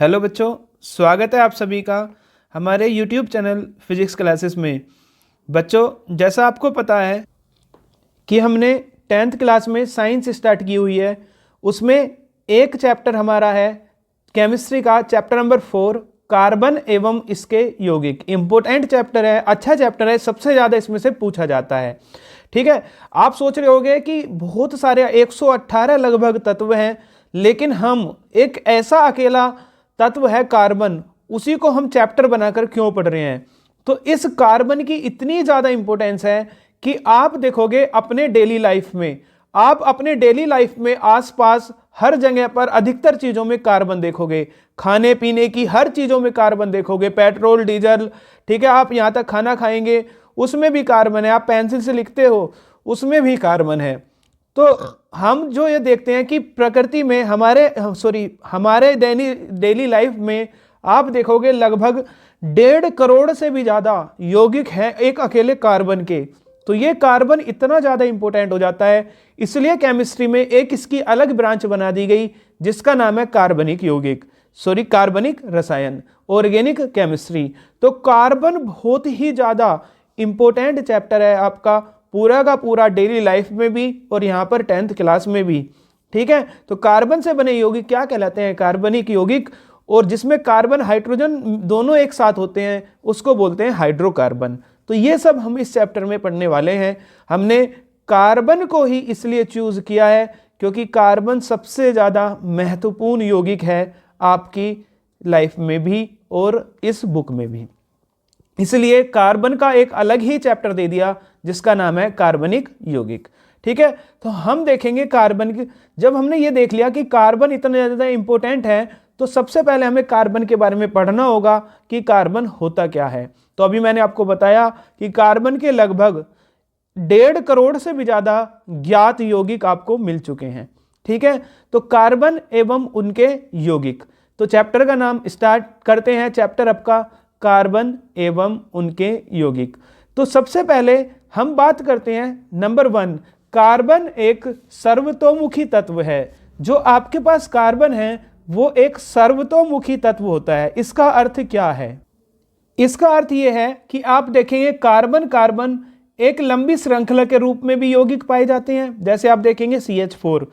Hello बच्चों, स्वागत है आप सभी का हमारे YouTube चैनल फिजिक्स क्लासेस में। बच्चों, जैसा आपको पता है कि हमने 10th क्लास में साइंस स्टार्ट की हुई है, उसमें एक चैप्टर हमारा है केमिस्ट्री का, चैप्टर नंबर 4 कार्बन एवं इसके यौगिक। इम्पोर्टेंट चैप्टर है, अच्छा चैप्टर है, सबसे ज़्यादा इसमें से पूछा जाता है। ठीक है, आप सोच रहे होंगे कि बहुत सारे 118 लगभग तत्व हैं, लेकिन हम एक ऐसा अकेला तत्व है कार्बन, उसी को हम चैप्टर बनाकर क्यों पढ़ रहे हैं। तो इस कार्बन की इतनी ज़्यादा इंपॉर्टेंस है कि आप देखोगे अपने डेली लाइफ में, आप अपने डेली लाइफ में आसपास हर जगह पर अधिकतर चीज़ों में कार्बन देखोगे। खाने पीने की हर चीज़ों में कार्बन देखोगे, पेट्रोल डीजल, ठीक है, आप यहाँ तक खाना खाएंगे उसमें भी कार्बन है, आप पेंसिल से लिखते हो उसमें भी कार्बन है। तो हम जो ये देखते हैं कि प्रकृति में हमारे डेली लाइफ में आप देखोगे लगभग 1.5 करोड़ से भी ज़्यादा यौगिक हैं एक अकेले कार्बन के। तो ये कार्बन इतना ज़्यादा इंपॉर्टेंट हो जाता है, इसलिए केमिस्ट्री में एक इसकी अलग ब्रांच बना दी गई जिसका नाम है कार्बनिक रसायन, ऑर्गेनिक केमिस्ट्री। तो कार्बन बहुत ही ज़्यादा इंपॉर्टेंट चैप्टर है आपका पूरा का पूरा डेली लाइफ में भी और यहाँ पर 10th क्लास में भी। ठीक है, तो कार्बन से बने यौगिक क्या कहलाते हैं? कार्बनिक यौगिक, और जिसमें कार्बन हाइड्रोजन दोनों एक साथ होते हैं उसको बोलते हैं हाइड्रोकार्बन। तो ये सब हम इस चैप्टर में पढ़ने वाले हैं। हमने कार्बन को ही इसलिए चूज किया है क्योंकि कार्बन सबसे ज़्यादा महत्वपूर्ण यौगिक है आपकी लाइफ में भी और इस बुक में भी, इसलिए कार्बन का एक अलग ही चैप्टर दे दिया जिसका नाम है कार्बनिक यौगिक। ठीक है, तो हम देखेंगे कार्बन की। जब हमने ये देख लिया कि कार्बन इतना ज़्यादा इंपॉर्टेंट है, तो सबसे पहले हमें कार्बन के बारे में पढ़ना होगा कि कार्बन होता क्या है। तो अभी मैंने आपको बताया कि कार्बन के लगभग 1.5 करोड़ से भी ज़्यादा ज्ञात यौगिक आपको मिल चुके हैं। ठीक है, तो कार्बन एवं उनके यौगिक, तो चैप्टर का नाम स्टार्ट करते हैं। चैप्टर आपका कार्बन एवं उनके यौगिक। तो सबसे पहले हम बात करते हैं नंबर 1, कार्बन एक सर्वतोमुखी तत्व है। जो आपके पास कार्बन है वो एक सर्वतोमुखी तत्व होता है। इसका अर्थ क्या है? इसका अर्थ यह है कि आप देखेंगे कार्बन एक लंबी श्रृंखला के रूप में भी यौगिक पाए जाते हैं, जैसे आप देखेंगे CH4।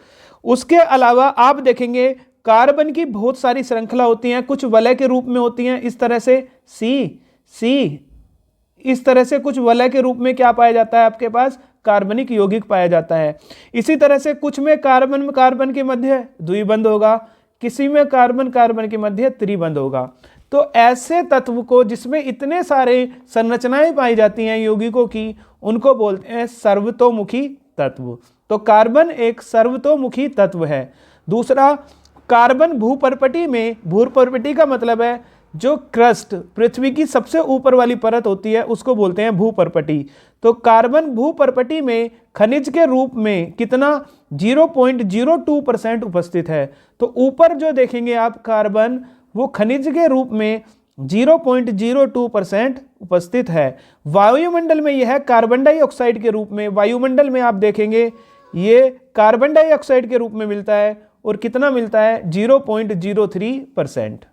उसके अलावा आप देखेंगे कार्बन की बहुत सारी श्रृंखला होती हैं, कुछ वलय के रूप में होती हैं, इस तरह से सी इस तरह से कुछ वलय के रूप में क्या पाया जाता है आपके पास? कार्बनिक यौगिक पाया जाता है। इसी तरह से कुछ में कार्बन के मध्य द्विबंध होगा, किसी में कार्बन के मध्य त्रिबंध होगा। तो ऐसे तत्व को जिसमें इतने सारे संरचनाएं पाई जाती हैं यौगिकों की, उनको बोलते हैं सर्वतोमुखी तत्व। तो कार्बन एक सर्वतोमुखी तत्व है। दूसरा, कार्बन भूपर्पटी का मतलब है जो क्रस्ट, पृथ्वी की सबसे ऊपर वाली परत होती है उसको बोलते हैं भूपर्पटी। तो कार्बन भूपर्पटी में खनिज के रूप में कितना? 0.02% उपस्थित है। तो ऊपर जो देखेंगे आप कार्बन, वो खनिज के रूप में 0.02% उपस्थित है। वायुमंडल में यह है कार्बन डाइऑक्साइड के रूप में, वायुमंडल में आप देखेंगे ये कार्बन डाइऑक्साइड के रूप में मिलता है, और कितना मिलता है? 0.03%।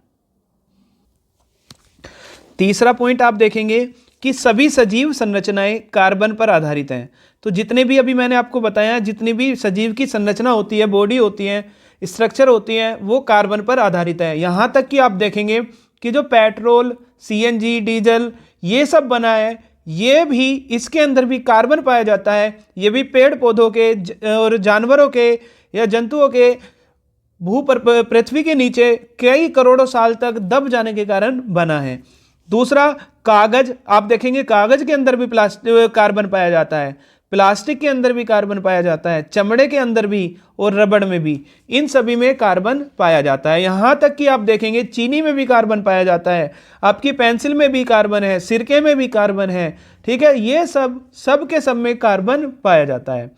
तीसरा पॉइंट आप देखेंगे कि सभी सजीव संरचनाएं कार्बन पर आधारित हैं। तो जितने भी अभी मैंने आपको बताया, जितनी भी सजीव की संरचना होती है, बॉडी होती है, स्ट्रक्चर होती है, वो कार्बन पर आधारित है। यहाँ तक कि आप देखेंगे कि जो पेट्रोल, CNG, डीजल ये सब बना है, ये भी इसके अंदर भी कार्बन पाया जाता है। ये भी पेड़ पौधों के और जानवरों के या जंतुओं के पृथ्वी के नीचे कई करोड़ों साल तक दब जाने के कारण बना है। दूसरा, कागज, आप देखेंगे कागज के अंदर भी कार्बन पाया जाता है, प्लास्टिक के अंदर भी कार्बन पाया जाता है, चमड़े के अंदर भी और रबड़ में भी, इन सभी में कार्बन पाया जाता है। यहाँ तक कि आप देखेंगे चीनी में भी कार्बन पाया जाता है, आपकी पेंसिल में भी कार्बन है, सिरके में भी कार्बन है। ठीक है, ये सब के सब में कार्बन पाया जाता है।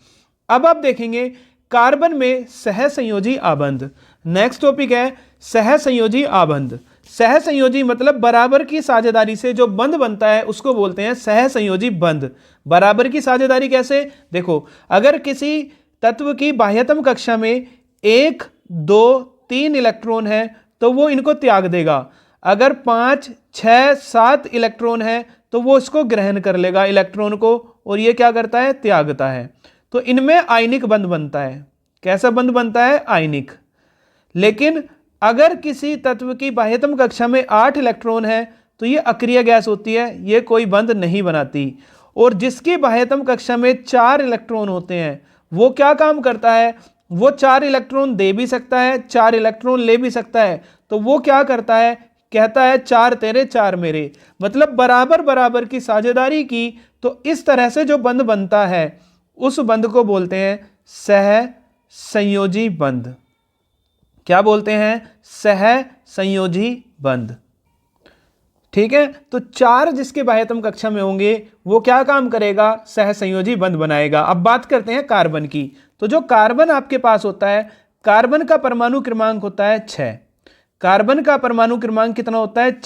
अब आप देखेंगे कार्बन में सहसंयोजी आबंध। नेक्स्ट टॉपिक है सहसंयोजी आबंध। सहसंयोजी मतलब बराबर की साझेदारी से जो बंध बनता है उसको बोलते हैं सहसंयोजी बंध। बराबर की साझेदारी कैसे? देखो, अगर किसी तत्व की बाह्यतम कक्षा में 1, 2, 3 इलेक्ट्रॉन है तो वो इनको त्याग देगा। अगर 5, 6, 7 इलेक्ट्रॉन है तो वो इसको ग्रहण कर लेगा इलेक्ट्रॉन को, और ये क्या करता है, त्यागता है। तो इनमें आयनिक बंध बनता है। कैसा बंध बनता है, आयनिक। लेकिन अगर किसी तत्व की बाह्यतम कक्षा में 8 इलेक्ट्रॉन है तो ये अक्रिय गैस होती है, ये कोई बंध नहीं बनाती। और जिसकी बाह्यतम कक्षा में 4 इलेक्ट्रॉन होते हैं वो क्या काम करता है, वो 4 इलेक्ट्रॉन दे भी सकता है, 4 इलेक्ट्रॉन ले भी सकता है। तो वो क्या करता है, कहता है 4 तेरे 4 मेरे, मतलब बराबर बराबर की साझेदारी की। तो इस तरह से जो बंध बनता है उस बंध को बोलते हैं सह संयोजी बंध। क्या बोलते हैं, सह संयोजी बंध। ठीक है, तो 4 जिसके बाह्यतम कक्षा में होंगे वो क्या काम करेगा, सह संयोजी बंध बनाएगा। अब बात करते हैं कार्बन की। तो जो कार्बन आपके पास होता है, कार्बन का परमाणु क्रमांक होता है 6। कार्बन का परमाणु क्रमांक कितना होता है,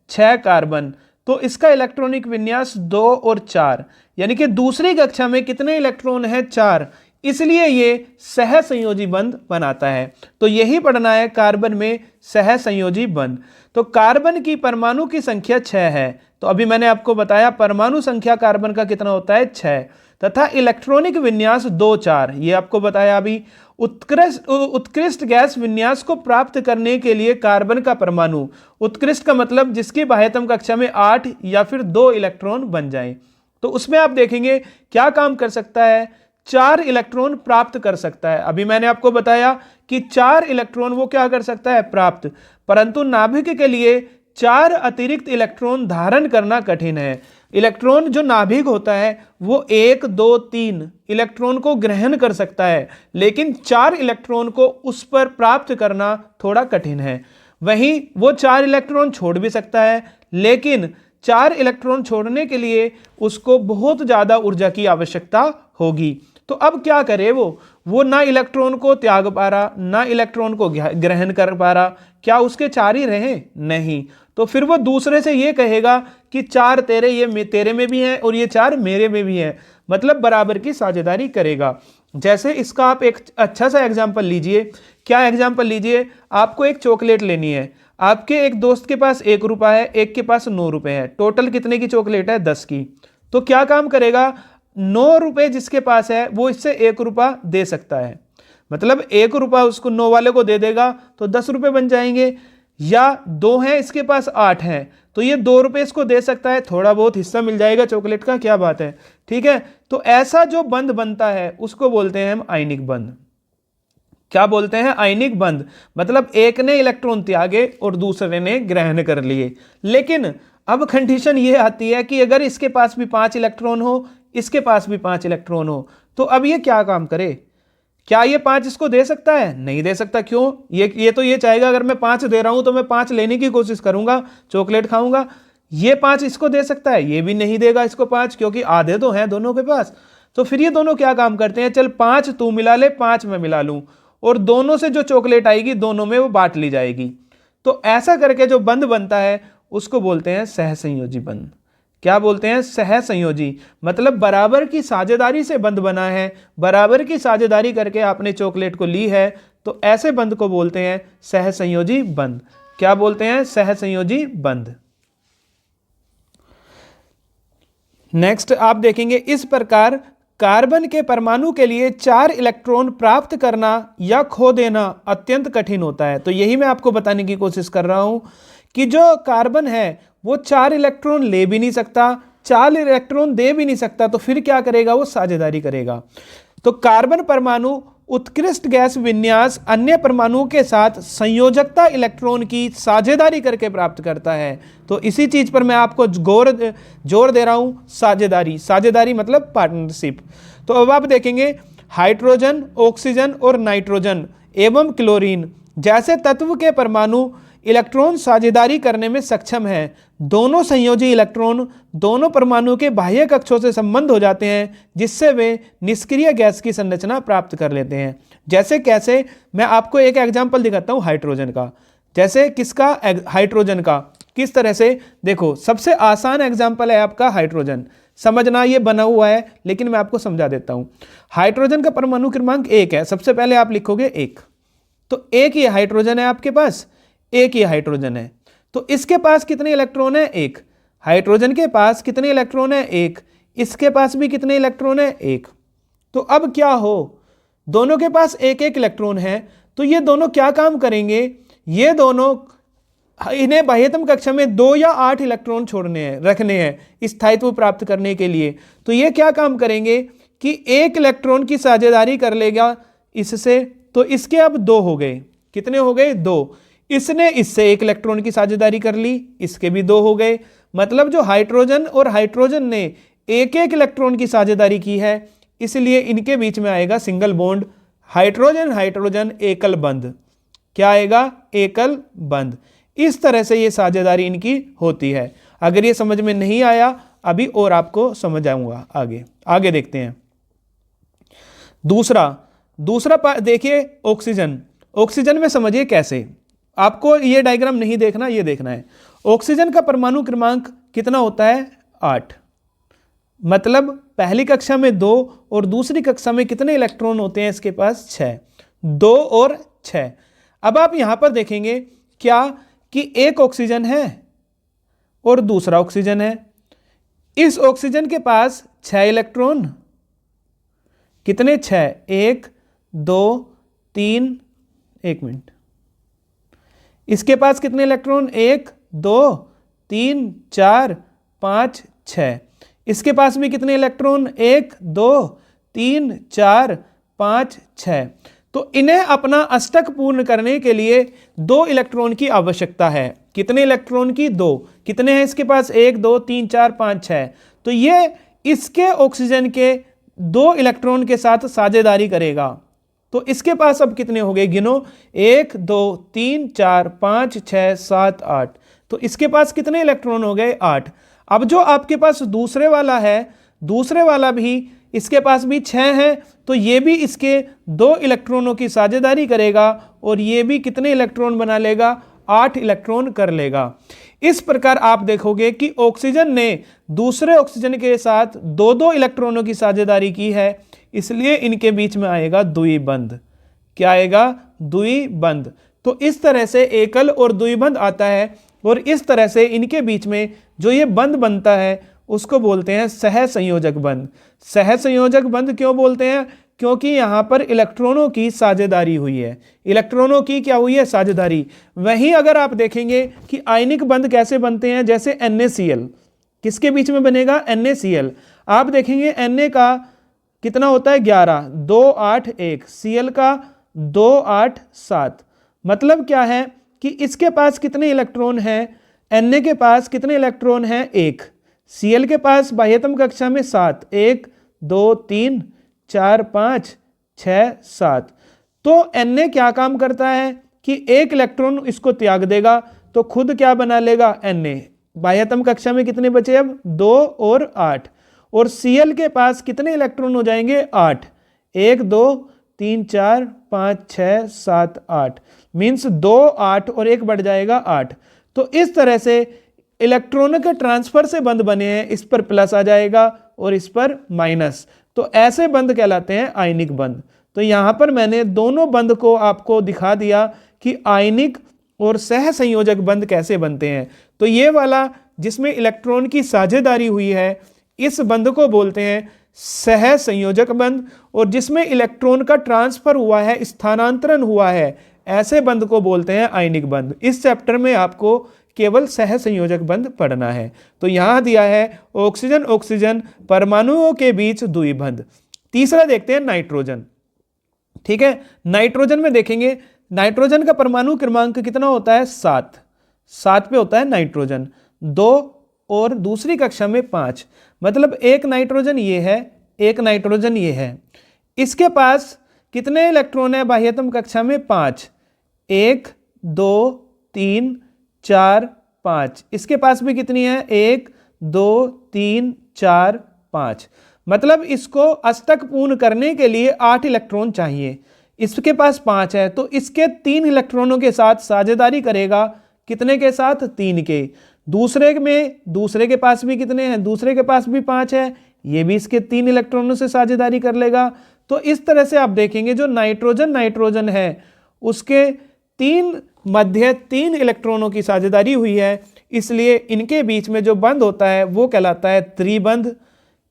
6 कार्बन। तो इसका इलेक्ट्रॉनिक विन्यास 2 और 4, यानी कि दूसरी कक्षा में कितने इलेक्ट्रॉन है, 4, इसलिए ये सह संयोजी बंध बनाता है। तो यही पढ़ना है कार्बन में सह संयोजी बंध। तो कार्बन की परमाणु की संख्या 6 है। तो अभी मैंने आपको बताया परमाणु संख्या कार्बन का कितना होता है, 6, तथा इलेक्ट्रॉनिक विन्यास 2, 4, ये आपको बताया अभी। उत्कृष्ट गैस विन्यास को प्राप्त करने के लिए कार्बन का परमाणु, उत्कृष्ट का मतलब जिसकी बाह्यतम कक्षा में 8 या फिर 2 इलेक्ट्रॉन बन जाए, तो उसमें आप देखेंगे क्या काम कर सकता है, 4 इलेक्ट्रॉन प्राप्त कर सकता है। अभी मैंने आपको बताया कि 4 इलेक्ट्रॉन वो क्या कर सकता है, प्राप्त। परंतु नाभिक के लिए 4 अतिरिक्त इलेक्ट्रॉन धारण करना कठिन है। इलेक्ट्रॉन जो नाभिक होता है वो 1, 2, 3 इलेक्ट्रॉन को ग्रहण कर सकता है, लेकिन 4 इलेक्ट्रॉन को उस पर प्राप्त करना थोड़ा कठिन है। वहीं वो 4 इलेक्ट्रॉन छोड़ भी सकता है, लेकिन 4 इलेक्ट्रॉन छोड़ने के लिए उसको बहुत ज़्यादा ऊर्जा की आवश्यकता होगी। तो अब क्या करे वो ना इलेक्ट्रॉन को त्याग पा रहा, ना इलेक्ट्रॉन को ग्रहण कर पा रहा। क्या उसके 4 ही रहे, नहीं। तो फिर वो दूसरे से ये कहेगा कि 4 तेरे, ये तेरे में भी है और ये 4 मेरे में भी है, मतलब बराबर की साझेदारी करेगा। जैसे इसका आप एक अच्छा सा एग्जाम्पल लीजिए। क्या एग्जाम्पल लीजिए, आपको एक चॉकलेट लेनी है। आपके एक दोस्त के पास 1 रुपया है, एक के पास 9 रुपये है। टोटल कितने की चॉकलेट है, 10 की। तो क्या काम करेगा, 9 रुपये जिसके पास है वो इससे 1 रुपया दे सकता है, मतलब 1 रुपया उसको 9 वाले को दे देगा तो 10 रुपये बन जाएंगे। या 2 हैं इसके पास, 8 हैं, तो ये 2 रुपये इसको दे सकता है, थोड़ा बहुत हिस्सा मिल जाएगा चॉकलेट का, क्या बात है। ठीक है, तो ऐसा जो बंध बनता है उसको बोलते हैं हम आयनिक बंध। क्या बोलते हैं, आयनिक बंध। मतलब एक ने इलेक्ट्रॉन त्यागे और दूसरे ने ग्रहण कर लिए। लेकिन अब कंडीशन ये आती है कि अगर इसके पास भी 5 इलेक्ट्रॉन हो, इसके पास भी 5 इलेक्ट्रॉन हो, तो अब ये क्या काम करे। क्या ये 5 इसको दे सकता है, नहीं दे सकता। क्यों, ये तो ये चाहेगा अगर मैं 5 दे रहा हूं तो मैं 5 लेने की कोशिश करूंगा, चॉकलेट खाऊंगा। ये 5 इसको दे सकता है, ये भी नहीं देगा इसको 5, क्योंकि आधे तो हैं दोनों के पास। तो फिर ये दोनों क्या काम करते हैं, चल 5 तू मिला ले, 5 मैं मिला लूं, और दोनों से जो चॉकलेट आएगी दोनों में वो बांट ली जाएगी। तो ऐसा करके जो बंध बनता है उसको बोलते हैं सहसंयोजी बंध। क्या बोलते हैं, सहसंयोजी, मतलब बराबर की साझेदारी से बंध बना है, बराबर की साझेदारी करके आपने चॉकलेट को ली है, तो ऐसे बंध को बोलते हैं सहसंयोजी बंध। क्या बोलते हैं, सहसंयोजी बंध। नेक्स्ट आप देखेंगे, इस प्रकार कार्बन के परमाणु के लिए 4 इलेक्ट्रॉन प्राप्त करना या खो देना अत्यंत कठिन होता है। तो यही मैं आपको बताने की कोशिश कर रहा हूं कि जो कार्बन है वो 4 इलेक्ट्रॉन ले भी नहीं सकता, 4 इलेक्ट्रॉन दे भी नहीं सकता, तो फिर क्या करेगा, वो साझेदारी करेगा। तो कार्बन परमाणु उत्कृष्ट गैस विन्यास अन्य परमाणुओं के साथ संयोजकता इलेक्ट्रॉन की साझेदारी करके प्राप्त करता है। तो इसी चीज पर मैं आपको जोर दे रहा हूं, साझेदारी। साझेदारी मतलब पार्टनरशिप। तो अब आप देखेंगे हाइड्रोजन, ऑक्सीजन और नाइट्रोजन एवं क्लोरीन जैसे तत्व के परमाणु इलेक्ट्रॉन साझेदारी करने में सक्षम है। दोनों संयोजी इलेक्ट्रॉन दोनों परमाणु के बाह्य कक्षों से संबंध हो जाते हैं, जिससे वे निष्क्रिय गैस की संरचना प्राप्त कर लेते हैं। जैसे कैसे, मैं आपको एक एग्जांपल दिखाता हूं हाइड्रोजन का। जैसे किसका, हाइड्रोजन का। किस तरह से, देखो सबसे आसान एग्जाम्पल है आपका हाइड्रोजन। समझना, ये बना हुआ है लेकिन मैं आपको समझा देता हूं। हाइड्रोजन का परमाणु क्रमांक 1 है। सबसे पहले आप लिखोगे 1, तो 1 ये हाइड्रोजन है आपके पास। एक ही हाइड्रोजन है। तो इसके पास कितने इलेक्ट्रॉन है? एक। हाइड्रोजन के पास कितने इलेक्ट्रॉन है? एक। इसके पास भी कितने इलेक्ट्रॉन है? एक। तो अब क्या हो, दोनों के पास एक एक इलेक्ट्रॉन है, तो ये दोनों क्या काम करेंगे? ये दोनों, इन्हें बाह्यतम कक्षा में 2 या 8 इलेक्ट्रॉन छोड़ने हैं, रखने हैं स्थायित्व प्राप्त करने के लिए। तो ये क्या काम करेंगे कि एक इलेक्ट्रॉन की साझेदारी कर लेगा इससे, तो इसके अब 2 हो गए। कितने हो गए? 2। इसने इससे एक इलेक्ट्रॉन की साझेदारी कर ली, इसके भी 2 हो गए। मतलब जो हाइड्रोजन और हाइड्रोजन ने एक एक इलेक्ट्रॉन की साझेदारी की है, इसलिए इनके बीच में आएगा सिंगल बॉन्ड, हाइड्रोजन हाइड्रोजन एकल बंध। क्या आएगा? एकल बंध। इस तरह से ये साझेदारी इनकी होती है। अगर ये समझ में नहीं आया अभी और आपको समझ आऊंगा आगे देखते हैं। दूसरा देखिए ऑक्सीजन में समझिए कैसे। आपको ये डायग्राम नहीं देखना, ये देखना है। ऑक्सीजन का परमाणु क्रमांक कितना होता है? 8। मतलब पहली कक्षा में 2 और दूसरी कक्षा में कितने इलेक्ट्रॉन होते हैं इसके पास? 6। 2 और 6। अब आप यहां पर देखेंगे क्या कि एक ऑक्सीजन है और दूसरा ऑक्सीजन है। इस ऑक्सीजन के पास 6 इलेक्ट्रॉन, कितने? 6। 1 2 3, 1 मिनट। इसके पास कितने इलेक्ट्रॉन? 1 2 3 4 5 6। इसके पास भी कितने इलेक्ट्रॉन? 1 2 3 4 5 6। तो इन्हें अपना अष्टक पूर्ण करने के लिए 2 इलेक्ट्रॉन की आवश्यकता है। कितने इलेक्ट्रॉन की? 2। कितने हैं इसके पास? 1 2 3 4 5 6। तो ये इसके ऑक्सीजन के 2 इलेक्ट्रॉन के साथ साझेदारी करेगा। तो इसके पास अब कितने हो गए? गिनो। 1 2 3 4 5 6 7 8। तो इसके पास कितने इलेक्ट्रॉन हो गए? 8। अब जो आपके पास दूसरे वाला है, दूसरे वाला भी, इसके पास भी 6 है, तो ये भी इसके 2 इलेक्ट्रॉनों की साझेदारी करेगा और ये भी कितने इलेक्ट्रॉन बना लेगा? 8 इलेक्ट्रॉन कर लेगा। इस प्रकार आप देखोगे कि ऑक्सीजन ने दूसरे ऑक्सीजन के साथ 2-2 इलेक्ट्रॉनों की साझेदारी की है, इसलिए इनके बीच में आएगा द्विबंध। क्या आएगा? द्विबंध। तो इस तरह से एकल और द्विबंध आता है और इस तरह से इनके बीच में जो ये बंध बनता है उसको बोलते हैं सहसंयोजक बंध। सहसंयोजक बंध क्यों बोलते हैं? क्योंकि यहाँ पर इलेक्ट्रॉनों की साझेदारी हुई है। इलेक्ट्रॉनों की क्या हुई है? साझेदारी। वहीं अगर आप देखेंगे कि आयनिक बंध कैसे बनते हैं, जैसे NaCl, किसके बीच में बनेगा? NaCl। आप देखेंगे Na का कितना होता है? 11, 2 8 1, Cl का 2 8 7। मतलब क्या है कि इसके पास कितने इलेक्ट्रॉन हैं? Na के पास कितने इलेक्ट्रॉन हैं? 1। Cl के पास बाह्यतम कक्षा में 7, 1 2 3 4 5 6 7। तो Na क्या काम करता है कि एक इलेक्ट्रॉन इसको त्याग देगा तो खुद क्या बना लेगा? Na। बाह्यतम कक्षा में कितने बचे अब? 2 और 8। और Cl के पास कितने इलेक्ट्रॉन हो जाएंगे? 8। 1 2 3 4 5 6 7 8। मीन्स 2 8 और 1 बढ़ जाएगा 8। तो इस तरह से इलेक्ट्रॉनों के ट्रांसफर से बंध बने हैं। इस पर प्लस आ जाएगा और इस पर माइनस। तो ऐसे बंध कहलाते हैं आयनिक बंध। तो यहां पर मैंने दोनों बंध को आपको दिखा दिया कि आयनिक और सहसंयोजक बंध कैसे बनते हैं। तो ये वाला जिसमें इलेक्ट्रॉन की साझेदारी हुई है, इस बंध को बोलते हैं सहसंयोजक बंध। और जिसमें इलेक्ट्रॉन का ट्रांसफर हुआ है, स्थानांतरण हुआ है, ऐसे बंध को बोलते हैं आयनिक बंध। इस चैप्टर में आपको केवल सहसंयोजक बंध पढ़ना है। तो यहां दिया है ऑक्सीजन ऑक्सीजन परमाणुओं के बीच द्विबंध। तीसरा देखते हैं नाइट्रोजन। ठीक है, नाइट्रोजन में देखेंगे नाइट्रोजन का परमाणु क्रमांक कितना होता है? 7। 7 पे होता है नाइट्रोजन। 2 और दूसरी कक्षा में 5। मतलब एक नाइट्रोजन ये है, एक नाइट्रोजन ये है। इसके पास कितने इलेक्ट्रॉन है बाह्यतम कक्षा में? 5। 1 2 3 4 5। इसके पास भी कितनी है? 1 2 3 4 5। मतलब इसको अष्टक पूर्ण करने के लिए 8 इलेक्ट्रॉन चाहिए। इसके पास 5 है, तो इसके 3 इलेक्ट्रॉनों के साथ साझेदारी करेगा। कितने के साथ? 3 के। दूसरे के पास भी कितने हैं? दूसरे के पास भी 5 है, ये भी इसके 3 इलेक्ट्रॉनों से साझेदारी कर लेगा। तो इस तरह से आप देखेंगे जो नाइट्रोजन है उसके तीन इलेक्ट्रॉनों की साझेदारी हुई है, इसलिए इनके बीच में जो बंध होता है वो कहलाता है त्रिबंध।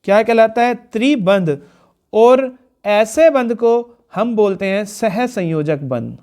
क्या कहलाता है? त्रिबंध। और ऐसे बंध को हम बोलते हैं सहसंयोजक बंध।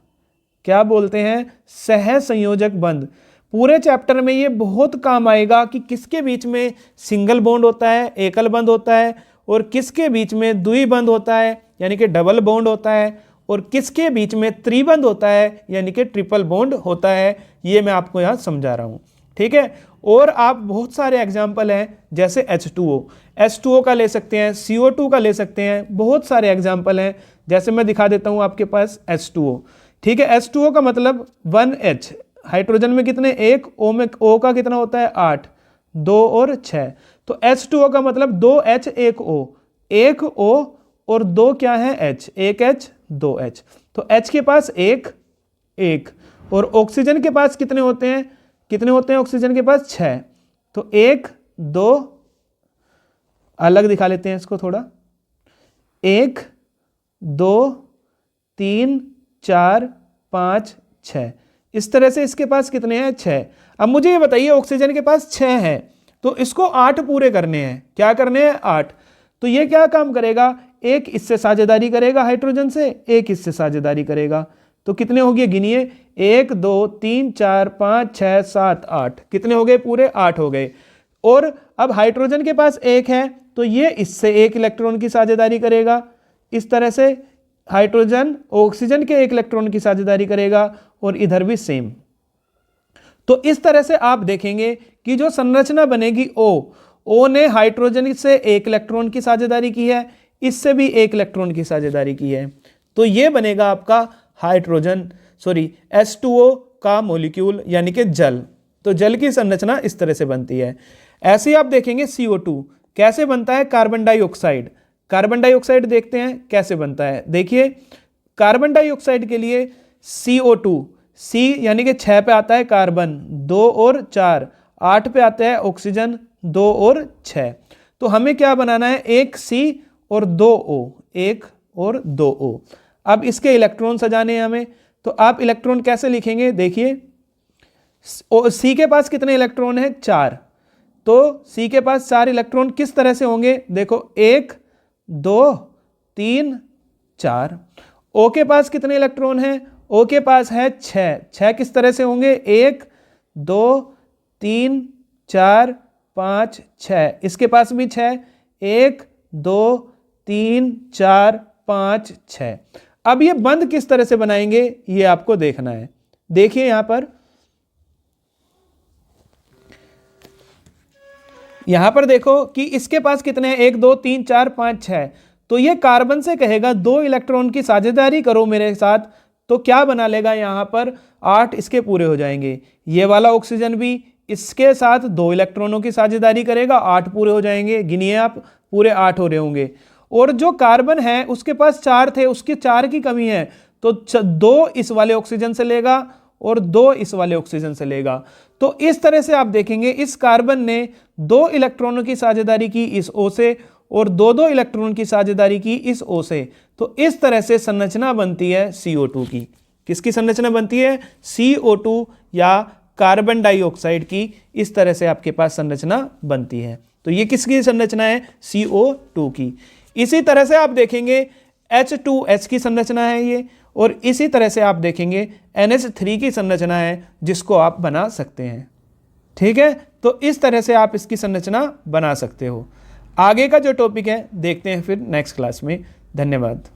क्या बोलते हैं? सहसंयोजक बंध। पूरे चैप्टर में ये बहुत काम आएगा कि किसके बीच में सिंगल बॉन्ड होता है, एकल बंध होता है, और किसके बीच में द्विबंध होता है यानी कि डबल बॉन्ड होता है, और किसके बीच में त्रिबंध होता है यानी कि ट्रिपल बॉन्ड होता है। ये मैं आपको यहाँ समझा रहा हूँ, ठीक है। और आप बहुत सारे एग्जाम्पल हैं, जैसे H2O का ले सकते हैं, CO2 का ले सकते हैं, बहुत सारे एग्जाम्पल हैं। जैसे मैं दिखा देता हूँ आपके पास H2O, ठीक है। H2O का मतलब 1H, हाइड्रोजन में कितने? 1, O में O का कितना होता है? 8, 2 और 6। तो H2O का मतलब 2H 1 O, 1 O और 2 क्या है? H, 1H 2H। तो H के पास 1, और ऑक्सीजन के पास कितने होते हैं? कितने होते हैं ऑक्सीजन के पास? 6। तो 1, 2, अलग दिखा लेते हैं इसको थोड़ा, 1, 2, 3, 4, 5, 6। इस तरह से इसके पास कितने हैं? 6। अब मुझे ये बताइए, ऑक्सीजन के पास 6 है तो इसको 8 पूरे करने हैं। क्या करने हैं? 8। तो ये क्या काम करेगा? एक इससे साझेदारी करेगा हाइड्रोजन से, एक इससे साझेदारी करेगा। तो कितने हो गए? गिनिए, 1, 2, 3, 4, 5, 6, 7, 8। कितने हो गए? पूरे 8 हो गए। और अब हाइड्रोजन के पास 1 है तो ये इससे 1 इलेक्ट्रॉन की साझेदारी करेगा। इस तरह से हाइड्रोजन ऑक्सीजन के 1 इलेक्ट्रॉन की साझेदारी करेगा, और इधर भी सेम। तो इस तरह से आप देखेंगे कि जो संरचना बनेगी O ने हाइड्रोजन से 1 इलेक्ट्रॉन की साझेदारी की है, इससे भी 1 इलेक्ट्रॉन की साझेदारी की है। तो ये बनेगा आपका H2O का मॉलिक्यूल यानी कि जल। तो जल की संरचना इस तरह से बनती है। ऐसे ही आप देखेंगे CO2 कैसे बनता है? Carbon dioxide. कार्बन डाइऑक्साइड देखते हैं कैसे बनता है। देखिए, कार्बन डाइऑक्साइड के लिए CO2, C यानी कि 6 पे आता है कार्बन, 2 और 4, 8 पे आता है ऑक्सीजन, 2 और 6। तो हमें क्या बनाना है? 1 C और 2 O, 1 और 2 O। अब इसके इलेक्ट्रॉन सजाने हैं हमें, तो आप इलेक्ट्रॉन कैसे लिखेंगे? देखिए, C के पास कितने इलेक्ट्रॉन हैं? 4। तो C के पास 4 इलेक्ट्रॉन किस तरह से होंगे? देखो, 1, 2, 3, 4। O के पास कितने इलेक्ट्रॉन हैं? O के पास है 6। 6 किस तरह से होंगे? 1, 2, 3, 4, 5, 6। इसके पास भी 6, 1, 2, 3, 4, 5, 6। अब ये बंध किस तरह से बनाएंगे ये आपको देखना है। देखिए यहां पर देखो कि इसके पास कितने हैं? 1, 2, 3, 4, 5, 6। तो ये कार्बन से कहेगा 2 इलेक्ट्रॉन की साझेदारी करो मेरे साथ, तो क्या बना लेगा? यहां पर 8 इसके पूरे हो जाएंगे। ये वाला ऑक्सीजन भी इसके साथ 2 इलेक्ट्रॉनों की साझेदारी करेगा, 8 पूरे हो जाएंगे। गिनिए आप, पूरे 8 हो रहे होंगे। और जो कार्बन है उसके पास 4 थे, उसके 4 की कमी है, तो 2 इस वाले ऑक्सीजन से लेगा और 2 इस वाले ऑक्सीजन से लेगा। तो इस तरह से आप देखेंगे इस कार्बन ने 2 इलेक्ट्रॉनों की साझेदारी की इस O से, और 2 इलेक्ट्रॉन की साझेदारी की इस O से। तो इस तरह से संरचना बनती है CO2 की। किसकी संरचना बनती है? CO2 या कार्बन डाइऑक्साइड की। इस तरह से आपके पास संरचना बनती है। तो ये किसकी संरचना है? CO2 की। इसी तरह से आप देखेंगे H2H की संरचना है ये, और इसी तरह से आप देखेंगे NH3 की संरचना है जिसको आप बना सकते हैं। ठीक है, तो इस तरह से आप इसकी संरचना बना सकते हो। आगे का जो टॉपिक है देखते हैं फिर नेक्स्ट क्लास में। धन्यवाद।